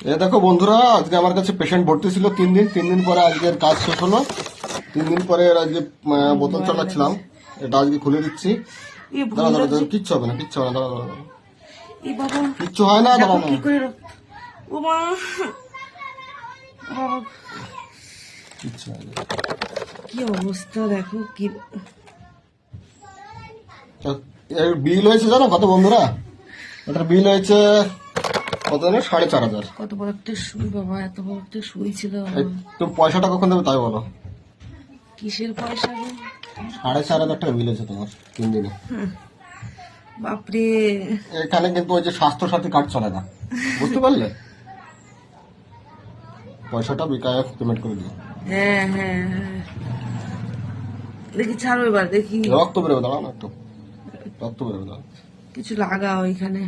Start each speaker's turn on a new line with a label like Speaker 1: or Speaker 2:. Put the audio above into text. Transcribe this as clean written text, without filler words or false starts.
Speaker 1: এ দেখো বন্ধুরা, আজকে আমার কাছে পেশেন্ট ভর্তি ছিল 3 দিন পরে আজকের কাজ শেষ হলো। 3 দিন পরে আজকে বোতল চালাচ্ছিলাম, এটা আজকে খুলে দিচ্ছি। দাঁড়া দাঁড়া দাঁড়া, কিচ্ছু হবে না, কিচ্ছু হবে না, দাঁড়া দাঁড়া দাঁড়া।
Speaker 2: এই বাবা
Speaker 1: কিচ্ছু হয় না, দাঁড়া না।
Speaker 2: কি করে ও মা বাবা,
Speaker 1: কিচ্ছু হয় না।
Speaker 2: কি অবস্থা দেখো কি
Speaker 1: এর বিল হয়েছে জানো কত বন্ধুরা? এটার বিল হয়েছে কত জানো? 4,500।
Speaker 2: কত বড় একটা সুই বাবা, এত বড় একটা সুই ছিল
Speaker 1: এই, তুমি পয়সাটা কখন দেবে তাই বলো?
Speaker 2: কিসের পয়সা গো?
Speaker 1: 4,500 টাকা বিল হয়েছে তোমার 3 দিনে।
Speaker 2: বাপরে,
Speaker 1: এখানে কিন্তু ওই যে স্বাস্থ্য সাথী কার্ড চলে না, বুঝতে পারলে? পয়সাটা বিকাশ পেমেন্ট করে দিও।
Speaker 2: হ্যাঁ হ্যাঁ হ্যাঁ, দেখি ছাড়ো এবার, দেখি
Speaker 1: রক্ত বেরোবে, দাঁড়াও না একটু, রক্ত বেরোবে, দাঁড়াও।
Speaker 2: কিছু লাগাও এখানে।